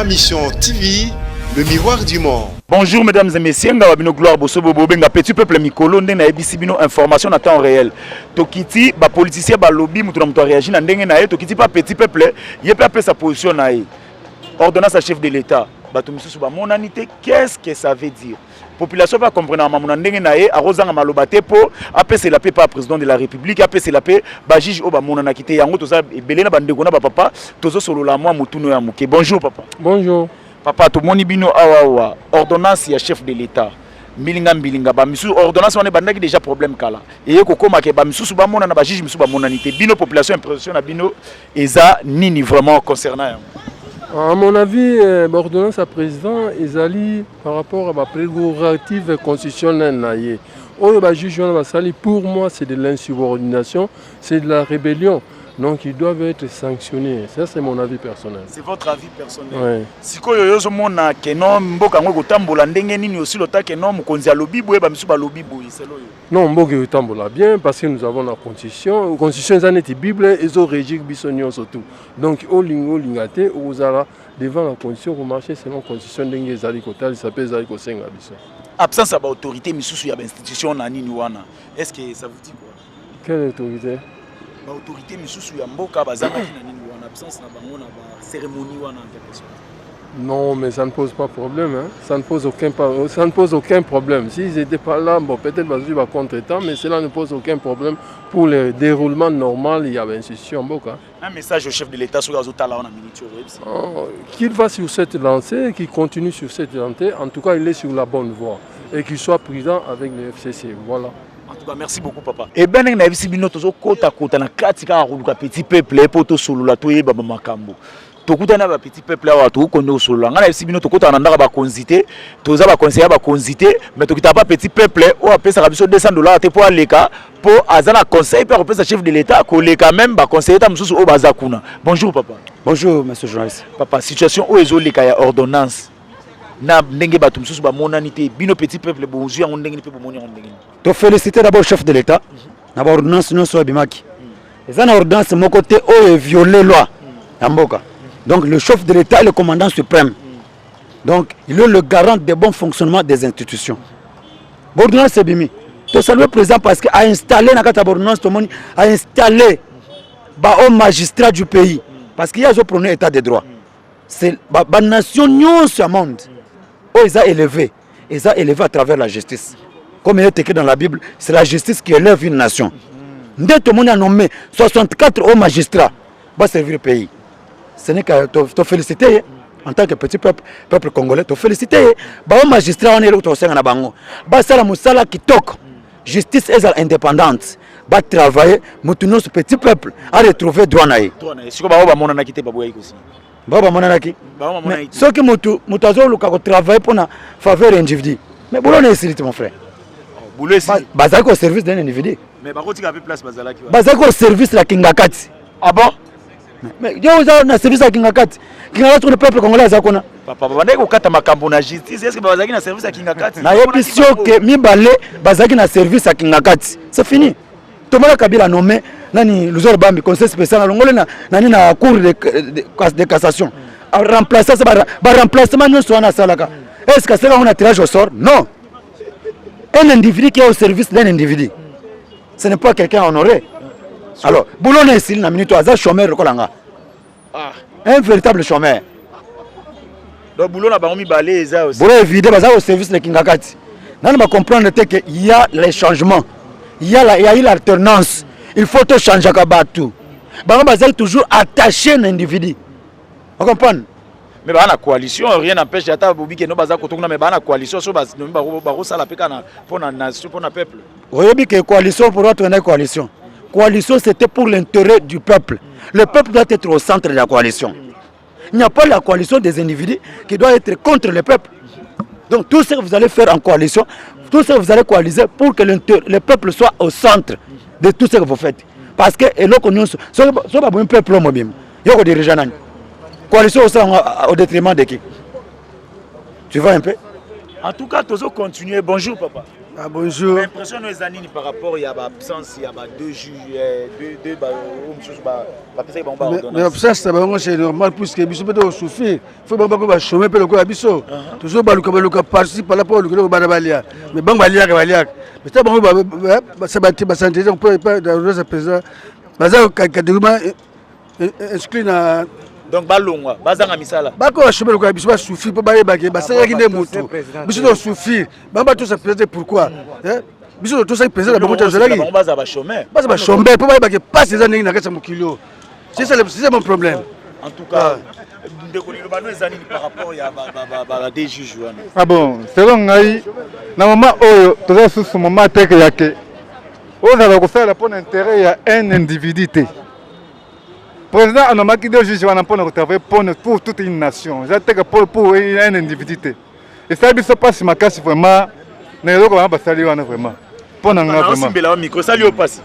Ma Mission TV, le miroir du monde. Bonjour mesdames et messieurs, Ngabino Gloire Bosobo Benga petit peuple Mikolo ndena ebisi bino information en temps réel. Tokiti ba politicien ba lobby mutu na mutu réagir na ndenge na ye tokiti pas petit peuple, ye peut appeler sa position na ye. Ordonnance à chef de l'État. Bato misusu ba monanité, qu'est-ce que ça veut dire? Population va comprendre mamuna ndenge na ye arozanga malobate po apese la paix par président de la République, apese la paix ba juge o ba monana kité yango toza ebele na bandeko na ba papa tozo solo la moi mutuno ya muke. Bonjour papa. Bonjour. Papa, tout le monde bino awa ordonnance ya chef de l'État. Mbilinga ba misu ordonnance on est bandaki déjà problème kala. Et ko koma ke ba misu ba mona na ba juge misu ba monanité. Bino population impression na bino eza nini vraiment concernant. À mon avis, l'ordonnance à président ils allient par rapport à ma prérogative constitutionnelle naie. Pour moi, c'est de l'insubordination, c'est de la rébellion. Donc ils doivent être sanctionnés. Ça c'est mon avis personnel. C'est votre avis personnel. Oui. Si ko yozo mona ke no mboka ngo kotambola ndenge nini aussi lota ke no mukonzi ya lobby boye ba misu ba lobby boye selo yo. Non, mboka kotambola bien parce que nous avons la constitution. La constitution est Bible et zo régit bisonio surtout. Donc au lingate ozala devant la constitution pour marcher selon la constitution ndenge ezali kotal s'appelle ezali ko senga biso. Absence de autorité misusu ya institution na nini wana. Est-ce que ça vous dit quoi? Quelle autorité? L'autorité misusu ya mboka bazanga na nini wana absence na bango na ba cérémonie wana en quelque sorte. Non, mais ça ne pose pas problème. Hein. Ça ne pose aucun problème. S'ils n'étaient pas là, bon, peut-être parce qu'il va contre-temps, mais cela ne pose aucun problème pour le déroulement normal. Il y avait institution en Boka. Un message au chef de l'État sur la qu'il va sur cette lancée, qu'il continue sur cette lancée. En tout cas, il est sur la bonne voie. Et qu'il soit présent avec le FCC. Voilà. En tout cas, merci beaucoup, papa. Et bien, nous avons vu que kota na katika petit peuple pour to solo la toye baba makambo. Tokuta na ba petit peuple awa to kondo solo. Ngana visi bino tokota na ndaka ba konzité, toza ba conseiller ba konzité, mais tokita pas petit peuple o apesa ka biso $200 te pour aleka pour azana conseil pour apesa chef de l'État ko leka même ba conseiller ta mususu o bazakuna. Bonjour papa. Bonjour monsieur journaliste. Papa, situation o ezo leka ya ordonnance. Na ndenge bato mususu ba monanité bino petit peuple bonjour ya ndenge ni pe bomoni ya ndenge. To féliciter d'abord le chef de l'État. Na ba ordonnance non so bimaki. Ezana ordonnance mon côté o violer loi. Yamboka. Donc le chef de l'État est le commandant suprême. Donc il est le garant du bon fonctionnement des institutions. L'ordonnance c'est bimi. To saluer le président parce qu'il a installé na kata ordonnance to moni a installé ba au magistrat du pays parce qu'il y a zo prôné état de droit. C'est ba nation nyonso monde. Ils ont élevé à travers la justice. Comme il est écrit dans la Bible, c'est la justice qui élève une nation. Dès que tout le monde a nommé 64 hauts magistrats pour servir le pays. Ce n'est qu'à te féliciter en tant que petit peuple congolais, te féliciter. Les hauts magistrats, on est là où tu es en bango. C'est la moussala qui toque. Justice est indépendante. Va travailler, nous ce petit peuple à retrouver droit naï. Si vous avez mon anakité babouaï aussi. Baba monanaki. Mais ceux qui mutazo luka travailler pour na faveur individu. Mais boulot n'est ici mon frère. Boulot ici. Bazako au service d'un individu. Mais bako tika place bazalaki. Bazako au service la kingakati. Ah bon? Mais yo za na service la kingakati. Kingakati le peuple congolais zakona. Papa bande ko kata makambo na justice. Est-ce que bazaki na service la kingakati? Na yepisio que mibale bazaki na service la kingakati. C'est fini. Tomala Kabila nommé nani Luzolo Bambi conseil spécial ngolé na cour de cassation a remplacer ça ba remplacement nous soit na salaka. Est-ce que c'est là on a tirage au sort? Non. Un individu qui est au service d'un individu. Ce n'est pas quelqu'un honoré. Alors, boulot n'est ici na minute aza chômeur kolanga. Ah, un véritable chômeur. Donc boulot na bango mi balé ça aussi. Boulot évidé baza au service de Kingakati. Nan ba comprendre que il y a les changements. Il y a eu l'alternance. Il faut tout changer à tout. Bango bazal toujours attaché à un individu. Vous comprenez? Mais dans la coalition, rien n'empêche d'être bobi que nous bazal kotongna mais dans la coalition so bas nous baro sala pekana pour la nation pour le peuple. Vous voyez que coalition pour être une coalition. Coalition c'était pour l'intérêt du peuple. Le peuple doit être au centre de la coalition. Il n'y a pas la coalition des individus qui doit être contre le peuple. Donc tout ce que vous allez faire en coalition, tout ce que vous allez coaliser pour que le peuple soit au centre de tout ce que vous faites. Parce que et le peuple mobile, il y a des dirigeants. Coalition au détriment de qui? Tu vois un peu? En tout cas, tous continuer. Bonjour, papa. Ah, bonjour. L'impression de nos années par rapport à l'absence, il y a deux juges, deux mais l'absence, c'est normal puisque les gens peuvent souffrir. Il faut que les chômeurs puissent le faire. Toujours, ils participent à la police. Mais bon, mais ça va s'entendre. On peut pas dans le président. Catégoriquement exclu dans. donc balongwa bazanga misala bako chômeur ko biso ba souffrir pour ba yebake ba sala ki ne mutu biso do souffrir ba ba tout ça peut-être pourquoi biso tout ça président ba moto zala ki baza ba chômeur pour ba yebake pas ces années na kasa mukilo c'est mon problème en tout cas ndeko lilo bano ezani par rapport ya ba des juges wana ah bon selon ngai na mama oyo toza susu mama teke yake ozala kosala pour l'intérêt ya un individu te. Président anomaki deux juges pour travailler pour toute une nation. J'attends pour un individu. Et ça ne pas si ma casse vraiment. Ne le pas saluer vraiment. Pour n'en avoir vraiment. Micro salut au passé.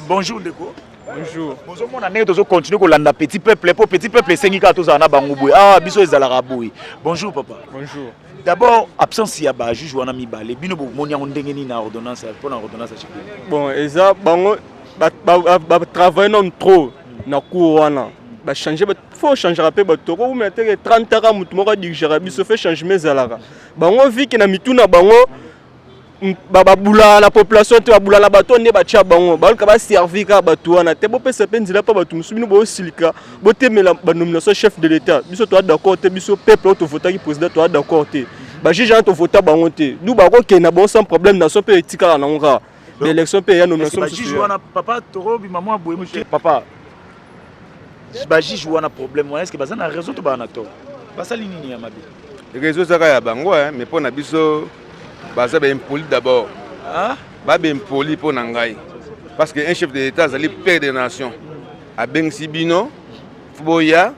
Bonjour Ndeko. Bonjour. Bonjour mon ami, tu continues qu'on l'a petit peuple pour petit peuple 5 ans tous en abangouboui. Ah biso ezala boui. Bonjour papa. Bonjour. D'abord absence ya ba juge wana mi balé bino bo monia ndengeni na ordonnance pour la ordonnance à chikini. Bon eza bango ba travailler non trop. Na cour wana ba changer faut changer rapé ba toko ou mettre 30 ans mutu moko dirigera biso fait changement zalaka bango vi ki na mituna bango ba bula la population te ba bula la bato ne ba tia bango ba ka ba servir ka bato wana te bo pesa penzila pa bato musubino bo silika bo temela ba nomination chef de l'état biso to d'accord te biso peuple to voter ki président to d'accord te ba juge to voter bango te nous ba ko ke na bon sans problème nation pe etika na ngora l'élection pe ya nomination ba juge wana papa toro bi maman boye papa baji joue un problème est-ce que bazana réseau to bana to basali nini ya mabi réseau saka ya bango mais pour na biso baza ba impoli d'abord ba impoli pour nangai parce que un chef de l'état azali père de nation a bengsi bino foboya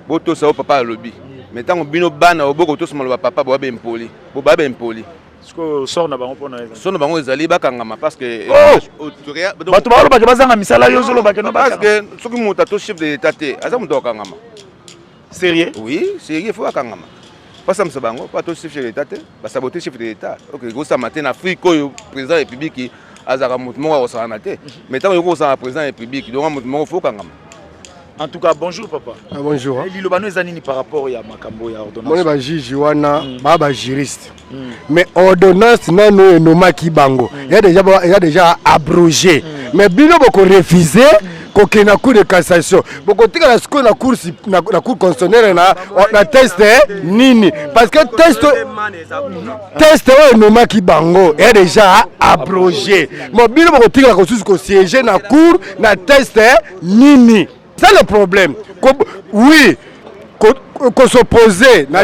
boto sa papa lobby mais tant bino bana oboko to soma papa ba impoli bo ba impoli Parce sort na bango pona so na bango ezali bakangama parce que bato ba loba ke bazanga misala yo zolo ba ke no parce que soki muta to chef de l'état te aza muto akangama sérieux oui sérieux faut akangama pas ça bango pas to chef de l'état te ba saboter chef de l'état OK go sa matin Afrique oyo président république azaka mutu moko osana te mais tant ko sa président république donc mutu moko faut akangama. En tout cas, bonjour papa. Ah, bonjour. Lilo bano ezani par rapport ya makambo ya ordonnance. Moi ba juge wana ba juriste. Mais ordonnance nano enomaki bango. Il y a déjà abrogé. Mais bino boko refuser ko na cour de cassation. Boko tika la sko na cour constitutionnelle na test nini parce que test enomaki bango est déjà abrogé. Mais bino boko tika ko siéger na cour na test nini. C'est le problème. Oui, qu'on s'opposait. Non,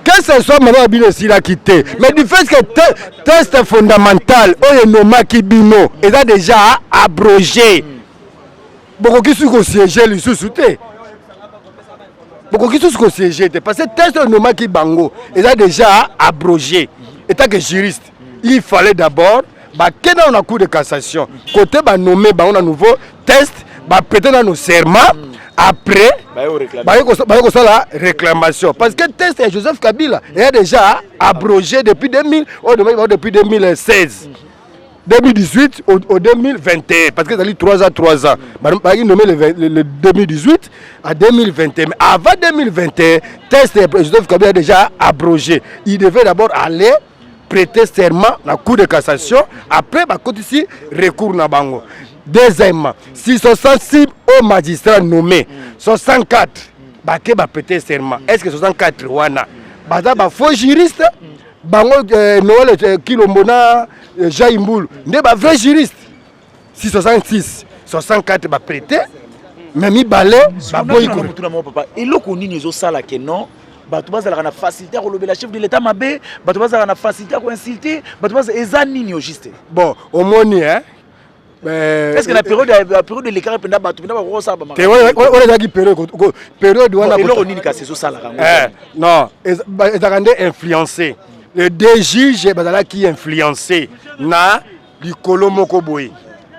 que ce soit maintenant Bino Sila quitté. Mais du fait que test fondamental, Oyenomaki Bino, est déjà abrogé. Beaucoup qui sont siégés, lui sous-souté. Beaucoup qui sont siégés, parce que test Oyenomaki Bango est déjà abrogé. Étant que juriste, il fallait d'abord, qu'il y ait un cours de cassation. Côté, nommer un nouveau test. Peut-être dans nos serments, après, la réclamation. Parce que le test de Joseph Kabila est déjà abrogé depuis 2016. 2018 au 2021. Parce que ça dit 3 ans. Il nommé le 2018 à 2021. Mais avant 2021, le test de Joseph Kabila est déjà abrogé. Il devait d'abord aller prêter serment à la Cour de cassation. Après, ici, recours na bango. Deuxièmement, si 66 hauts magistrats nommés, 64, bah prêter serment. Est-ce que 64 wana, bah faux juriste, bango Noël Kilombona, Jaimboul, ne bah vrai juriste. Si 66, 64 bah prêter, mais mi balé, bah boy ko. Et le koni nizo sala ke non. Bato bazala na facilité à relever la chef de l'état mabé, bato bazala na facilité à insulter, bato bazala ezani ni au juste. Bon, au moni hein. Est-ce que la période de l'écart pendant bato pendant ba rosa ba. On est qui période wana ko. Et le c'est ça la. Non, ezakande influencer. Le deux juges bazala qui influencer na likolo moko boy.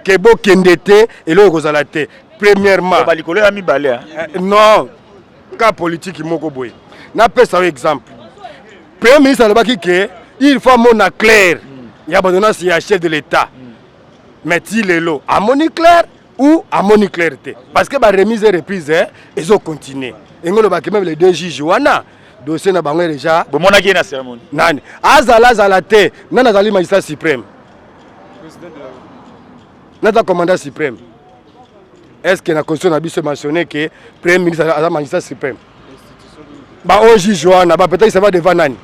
Kebo kendete et le kozala te. Premièrement, ba likolo ya mi balé. Non, cas politique moko boy. N'a pas ça exemple. Premier ministre alobaki que il faut mona clair. Il y a abandonné c'est un chef de l'État. Mais il est là. À moni clair ou à moni clarté. Parce que la remise et reprise, ils ont continué. Et nous avons même les deux juges. Dossier na bango déjà. Bon, mon agé na cérémonie. Nani. Azala te. Nana zali magistrat suprême. Notre commandant suprême. Est-ce que la constitution a bien mentionné que le premier ministre est le magistrat suprême? Bah, on juge, peut-être que ça va devant Nani.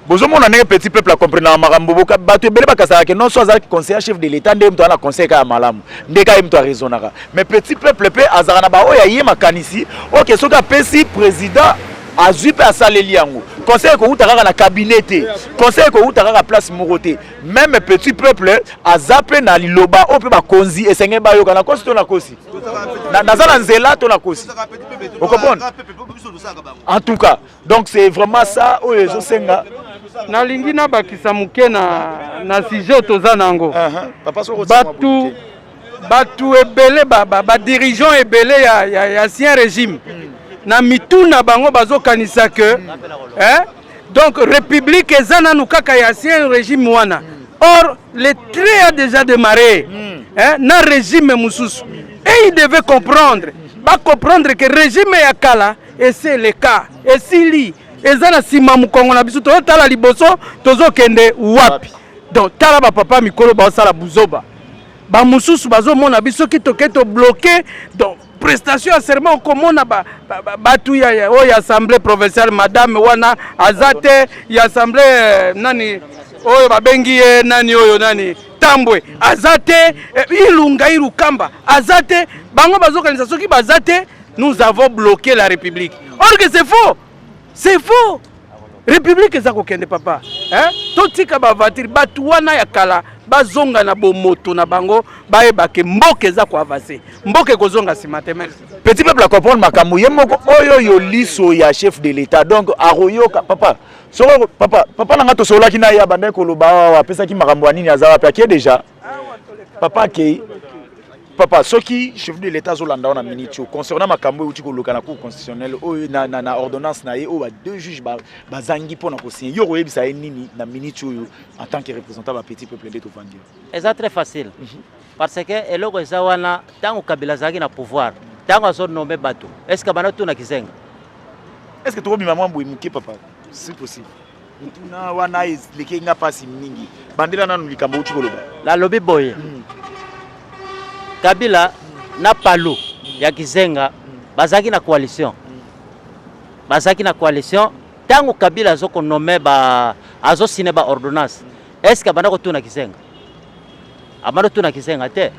Bozomona ndenge petit peuple a compris na makambo boka bato ebele bakasaka ke non soit conseiller chef de l'état ndenge mto ana conseil ka malamu ndeka mto a raisonnaka mais petit peuple pe azaka na ba oya ye makanisi OK soki apesi président azui pe asaleli yango conseil ko utaka na cabinet conseil ko utaka place morote même petit peuple azape na liloba o pe ba konzi esenge ba yoka na kosi to na kosi na zala nzela to na kosi vous comprenez en tout cas donc c'est vraiment ça o ezo senga nalingi na bakisa muke na sujet toza nango batu ebele ba dirigeant ebele ya ancien régime na mituna bango bazokanisa que donc république eza nanu kaka ya ancien régime wana or le trait a déjà démarré na régime mususu et il devait comprendre que régime ya kala et c'est le cas et sili ezana sima mukongo na biso to tala liboso tozo kende wapi donc tala ba papa mikolo ba sala buzoba ba mususu bazo mona biso kito bloqué donc prestation à serment komona ba tu ya o assemblée provinciale madame wana azate ya assemblée nani oyo babengi nani oyo nani tambwe azate ilunga irukamba azate bango bazo kanisa soki bazate nous avons bloqué la république or que c'est faux. C'est faux. République ezako kende papa. Totika ba voiture batuwana ya kala bazonga na bomoto na bango baebake mboke ezako avancer. Mboke kozonga simatemel. Petit peuple a comprendre makambo yemoko oyo yo liso ya chef de l'état donc aroyoka papa. Soko papa nanga to sola kina ya bande koloba wa pesa ki makambo anini azawa pe akie déjà. Papa ke Papa, ce qui chef de l'État Zolanda na minitio concernant makambo uti ko lokana cour constitutionnelle o na ordonnance na ye o ba deux juges bazangi pona ko signer yo royebisa nini na minitio en tant que représentant ba petit peuple de Tofandi. C'est très facile parce que eloko ezawana tango kabila zaki na pouvoir tango azo nommer bato est-ce que bana tuna kizenga est-ce que tu bima mambo imuke papa c'est possible tuna wana leke nga pasi mingi bandela nanu likambo uti ko loba la lobby boy Kabila na Palu ya Kizenga bazaki na coalition. Bazaki na coalition tango Kabila azoko nommé azo signé ba ordonnance. Est-ce que bana ko tuna Kizenga? Amano tuna Kizenga te.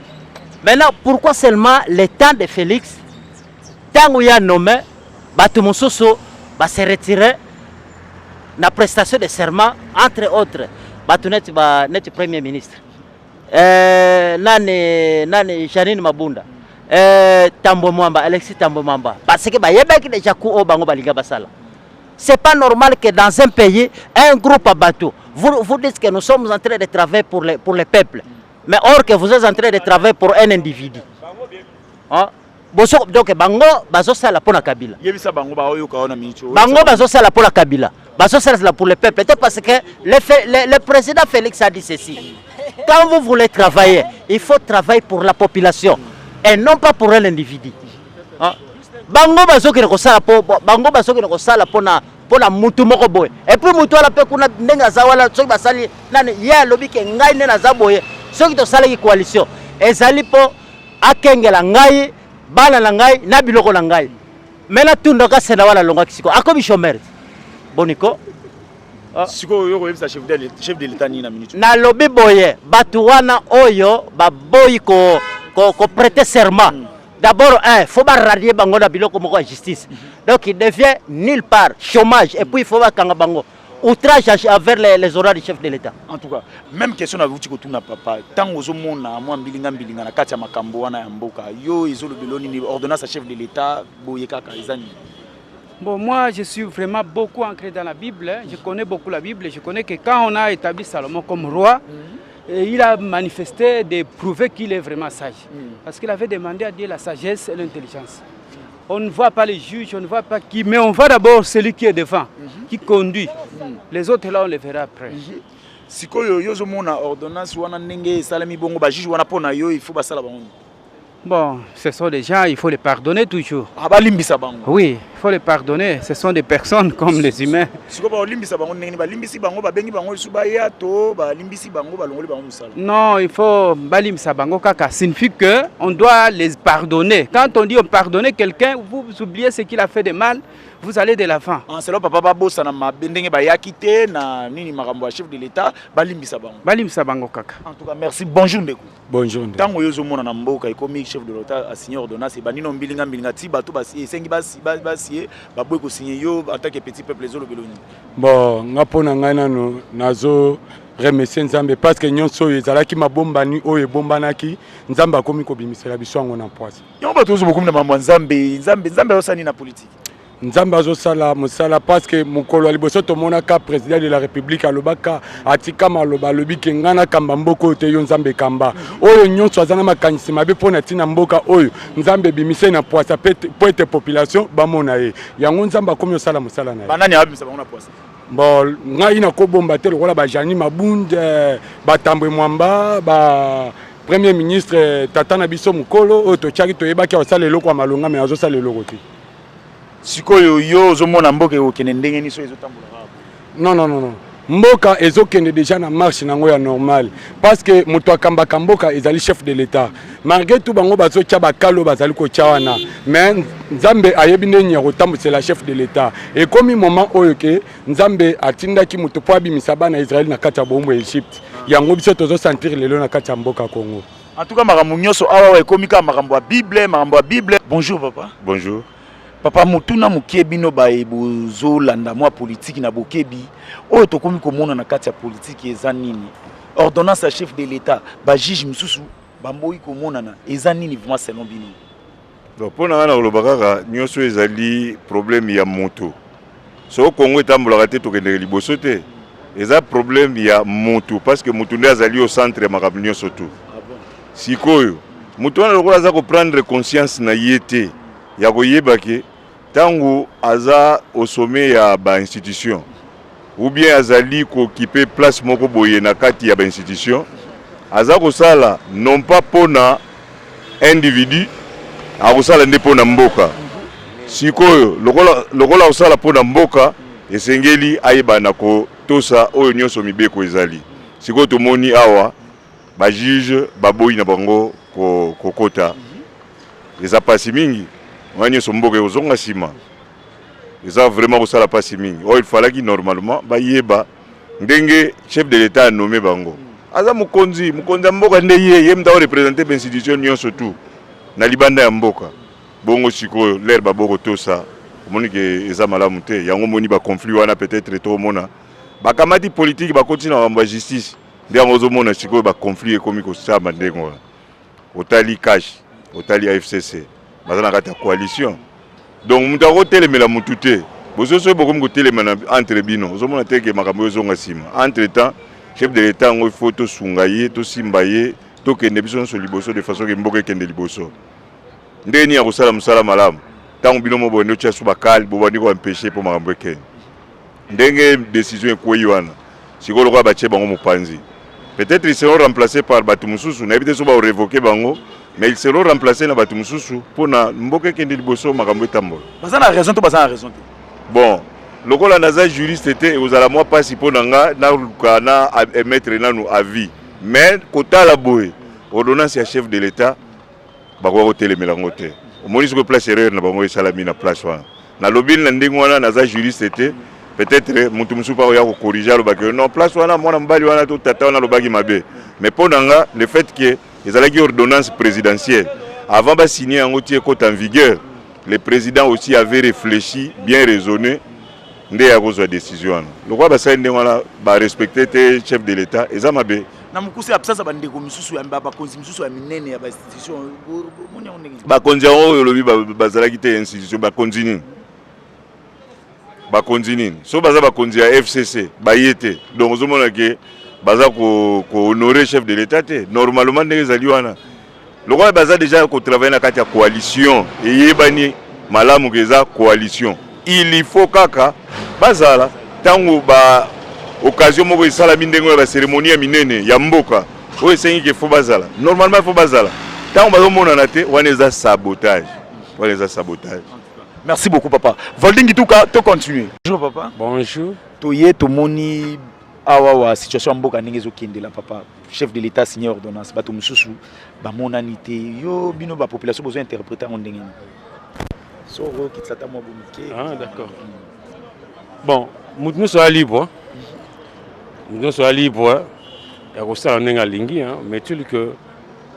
Maintenant pourquoi seulement le temps de Félix tango ya nommé batu mususu ba se retirer na prestation de serment entre autres batu net premier ministre. Nani Janine Mabunda Tambo Mwamba Alexis Tambo Mwamba parce que yebaki déjà ku o bango balinga basala. C'est pas normal que dans un pays un groupe à bateau vous dites que nous sommes en train de travailler pour le peuple mais or que vous êtes en train de travailler pour un individu. Donc bango bazo sala pour la Kabila. Yebisa bango ba oyo ka ona mincho. Bango bazo sala pour la Kabila. Bazo sala pour le peuple parce que le président Félix a dit ceci. Quand vous voulez travailler, il faut travailler pour la population et non pas pour un individu. Bango bazo ki sala po bango bazo ki sala pona mutu moko boy. Et puis mutu ala pe kuna ndenga zawala soki basali nani ya lobi ke ngai nena zaboye soki to sala ki coalition. Ezali po akengela ngai bala na ngai na biloko na ngai. Mena tunda ka sena wala longa kisiko. Akobi chômeur. Boniko. Siko yo ko chef de l'état ni na minute. Na lobi boye batu wana oyo ba boy ko prêter serment. D'abord faut pas radier bango na biloko moko ya justice. Donc il devient nulle part chômage et puis il faut pas kanga bango outrage envers les horaires du chef de l'état. En tout cas, même question na vuti ko tuna papa tango zo mona mwa mbilinga na kati ya makambo wana ya mboka yo izolo beloni ni ordonnance à chef de l'état boye kaka izani. Bon, moi, je suis vraiment beaucoup ancré dans la Bible. Je connais beaucoup la Bible. Je connais que quand on a établi Salomon comme roi, il a manifesté de prouver qu'il est vraiment sage. Parce qu'il avait demandé à Dieu la sagesse et l'intelligence. On ne voit pas les juges, on ne voit pas qui, mais on voit d'abord celui qui est devant, qui conduit. Les autres là, on les verra après. Sikoyo yozo mona ordonnance wana ndenge salami bongo ba juge wana pona yo il faut basala bango. Bon, ce sont des gens, il faut les pardonner toujours. Ah ba limbisa bango. Oui, il faut les pardonner. Ce sont des personnes comme les humains. Sikoyo ba limbisa bango ndenge ba limbisi bango ba bengi bango suba ya to ba limbisi bango ba longoli bango musala. Non, il faut balimisa bango kaka signifie que on doit les pardonner. Quand on dit on pardonner quelqu'un, vous oubliez ce qu'il a fait de mal. Vous allez de l'avant. Ah, c'est là papa babosa na mabendenge ba yakite na nini makambo ya chef de l'état balimbisa bango. Balimbisa bango kaka. En tout cas, merci. Bonjour ndeko. Bonjour. Tango yozo mona na mboka ekomi chef de l'état a signé ordonnance et banino mbilinga mbilinga ti bato basi esengi basi ba boy ko signer yo en tant que petit peuple les olobeloni. Bon, ngapona ngai nano nazo remercier Nzambe parce que nyonso ezalaki mabombani oyo ebombanaki Nzambe akomi kobimisela biso yango na poise. Yo bato zo bokomi na mambo Nzambe osani na politique. Nzambe azosala mosala parce que mokolo ya liboso tomonaka président de la république alobaka atika maloba alobi ke ngai nakamba mboka oyo te yo Nzambe ekamba oyo nyonso aza na makanisi mabe mpo na ntina mboka oyo Nzambe ebimise na poisa po ete population bamona ye yango Nzambe akomi osala mosala na ye. Banani abimisa bango na poisa. Bon, ngai nakobomba te lokola bajani mabunde batambwe mwamba ba premier ministre tata na biso mokolo oyo totiaki toyebaki osala eloko ya malonga me azosala eloko te. Sikoyo yo ozomona mboka okende ndenge niso ezotambola. Non. Mboka ezokende déjà na marche nango ya normal parce que moto akambaka mboka ezali chef de l'état. Malgré tout bango bazotia bakalo bazali kotia wana mais Nzambe ayebi ndenge ya kotambusela chef de l'état. Et comme moment oyo ke Nzambe atindaki moto po abimisa bana Israël na kati ya bombo Egypte. Yango biso tozo sentir lelo na kati ya mboka Congo. En tout cas makambo nyonso awa ekomi ka makambo ya Bible. Bonjour papa. Bonjour. Papa mutuna mukebi no ba ebozo landa mwa politique na bokebi oyo tokomi komona na kati ya politique eza nini ordonnance ya chef de l'état ba juge mususu bamboyi komona na eza nini vraiment selon bino. Donc pour na oloba kaka nyonso ezali problème ya moto so Congo etambolaka te tokende liboso te eza problème ya moto parce que moto nde azali au centre ya makambo nyonso tu sikoyo moto wana lokola aza prendre conscience na ye te ya koyeba ke tango aza au sommet ya ba institution ou bien azali ko occuper place moko boye na kati ya ba institution aza ko sala non pas pona individu akosala nde pona mboka sikoyo lokola osala pona mboka esengeli ayebana ko tosa oyo nyonso mibeko ezali sikoyo tomoni awa ba juge baboyi na bango kokota eza pasi mingi wanye somboke ozonga sima eza vraiment kosala pasi mingi oyo il fallait normalement bayeba ndenge chef de l'état a nommé bango aza mokonzi ya mboka nde ye mta représenter l'institution nyonso tu na libanda ya mboka bongo sikoyo l'air baboko tosa omoni ke eza malamu te yango moni ba conflit wana peut-être to mona bakamati politique bakoti na mambo ya justice nde yango ozomona sikoyo ba conflit ekomi kosamba ndengo otali cash otali AFCC bazana kati ya coalition donc mutu akotelemela mutu te bososo bokomi kotelemana entre bino ozomona te ke makambo ezonga sima entre temps chef de l'état ngo faut tosunga ye tosimba ye tokende biso nyonso liboso de façon ke mboka ekende liboso ndeni ya kosala mosala malamu ntango bino mo boyende otya so bakali bobandi koempêche mpo makambo ekende ndenge décision ekwei wana sikoyo lokola batie bango mopanzi peut-être ils seront remplacés par bato mosusu nayebi te so baorevoke bango mais ils seront remplacés na bato mosusu mpona mboka ekende liboso makambo etambola baza na raison to baza na raison te bon lokola naza juriste te ekozala mwa mpasi mpo na nga naluka na émettre nanu avis mais kotala boye ordonnance ya chef de l'état bakoka kotelemela yango te omoni soki place erreur na bango esalami na place wana nalobeli na ndenge wana naza juriste te peut-être mutu mosusu mpa oya kokorige alobaki non place wana mwana mobali wana to tata wana alobaki mabe mais mpo na nga le fait que ezalaki ordonnance présidentielle avant basigner yango ti ekota en vigueur le président aussi avait réfléchi bien raisonné nde ya kozwa décision wana lokola basali ndenge wana barespecte te chef de l'état eza mabe na mokuse absence bandeko misusu ya bakonzi misusu ya minene ya bainstitution moni yango ndenge bakonzi yango oyo olobi bazalaki te institution bakonzi nini so baza bakonzi ya FCC baye te donc ozomona ke baza ko-honorer chef de l'état te normalement ndenge ezali wana lokola baza déjà kotravaille na kati ya coalition eyebani malamu keza coalition il faut kaka bazala tango ba occasion moko esalami ndenge ya cérémonie ya minene ya mboka oyo esengi ke fo bazala normalement fo bazala tango bazomonana te wana eza sabotage. Merci beaucoup papa. Volding Tuka, to continuer. Bonjour papa. Bonjour. Toye to moni awa situation mboka ndenge ezokende la papa. Chef de l'état signé ordonnance bato mususu ba monanité yo bino ba population besoin interpréter en ndenge. Soro kitsata mo bonike. Ah d'accord. Bon, nous sommes libres. Nous sommes libres. Il y a aussi un lingi, mais tu dis que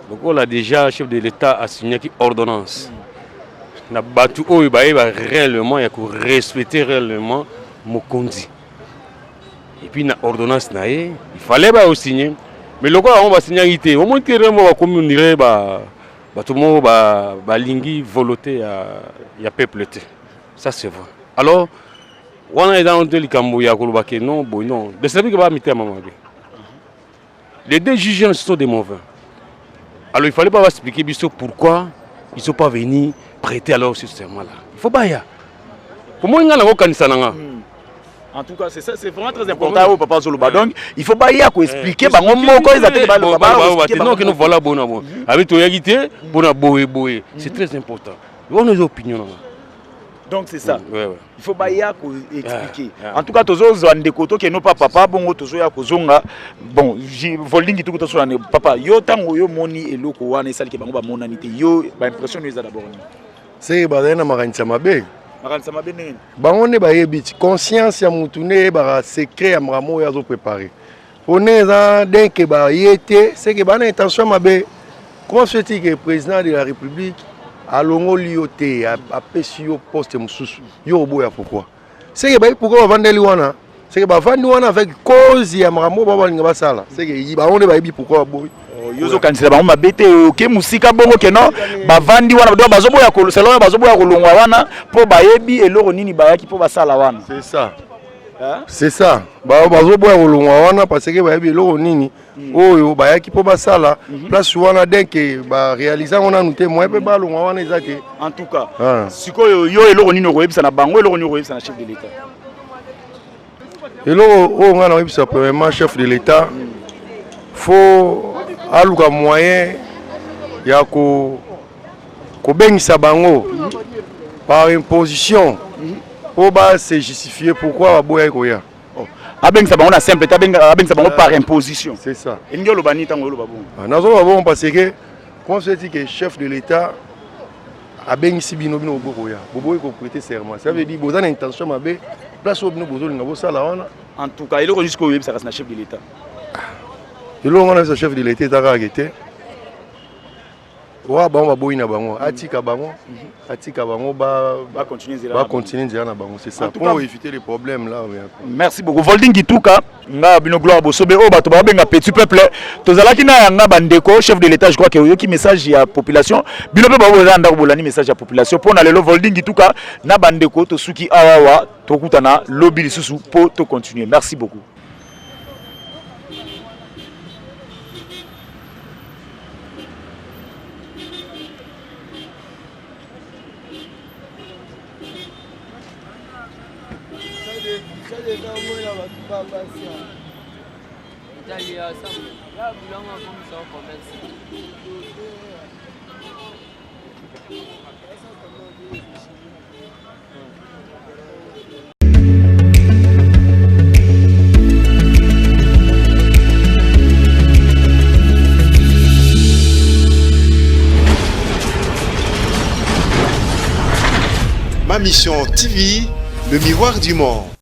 donc là déjà chef de l'État a signé une ordonnance. Na batu oyo ba réellement il faut respecter réellement Mokondi. Et puis na ordonnance na il fallait ba signer. Mais le quoi on va signer ité. Au moins vraiment va communiquer ba tout le monde ba lingi volonté ya peuple. Ça c'est vrai. Alors on est dans le cambo ya kolobake non bon non. De ce que va mettre maman. Les deux juges sont des mauvais. Alors il fallait pas expliquer pourquoi ils ne sont pas venus prêter alors ce serment-là. Il faut pas y aller. Pour moi, il y a un candidat. En tout cas, c'est vraiment très important papa Zoloba. Donc, il faut pas y aller expliquer bah on mot quand ils attendent non que nous voilà bon. Avec toi yagité, bon boé. C'est très important. On a des opinions. Donc c'est ça. Ouais. Il faut pas y aller expliquer. En tout cas, tozo zande koto que non pas papa bon tozo ya kozonga. Bon, volding tout tozo ane papa yo tango yo moni eloko wana esali ke bango ba monanité yo ba impression nous d'abord. C'est badena makanisa mabe. Makanisa mabe nene. Bango ne ba yebiti conscience ya mutu ne ba secret ya mramo ya zo préparer. Oneza denke ba yete, c'est que bana intention mabe. Comment se fait-il que le président de la République alongo lioté a pesi yo poste mususu yo boya pourquoi c'est que ba pourquoi vandeli wana c'est que ba vandi wana avec cause ya mramo ba balinga basala c'est que ba onde ba yebi pourquoi boy yo zo kanisela bango mabete ke musika bongo ke non ba vandi wana do bazo boya ko selon bazo boya ko longwa wana po ba yebi eloko nini ba yaki po basala wana c'est ça bazo boya ko longwa wana parce que ba yebi eloko nini oyo ba yaki po basala place wana denke ba réaliser on a noté moi pe ba longwa wana ezate en tout cas sikoyo yo eloko nini ko yebisa na bango eloko nini ko yebisa na chef de l'état eloko o ngana yebisa premièrement chef de l'état faut aluka moyen ya ko bengisa bango par imposition pour ba se justifier pourquoi aboya koya abengisa bango na simple abengisa bango par imposition c'est ça engelo bani tango lo babon nazo babon parce que quand c'est dit que chef de l'état abengisi bino bokoya boboy ko prêter serment ça veut dire bozana intention mabe place obino bozolinga bosala wana en tout cas eloko jusqu'au web ça reste na chef de l'état eloko ngana sa chef de l'état taka agete wa bango baboyina bango atika bango ba continuer nzela na bango c'est ça pour éviter les problèmes là. Merci beaucoup Volding Tuka nga bino gloire bosobe o bato ba benga petit peuple tozalaki na yanga bandeko chef de l'état je crois que yoki message ya population bino pe ba bolanda ko bolani message ya population pour na lelo Volding Tuka na bandeko to suki awawa to kutana lobby lisusu pour to continuer. Merci beaucoup. Ma mission TV, le miroir du monde.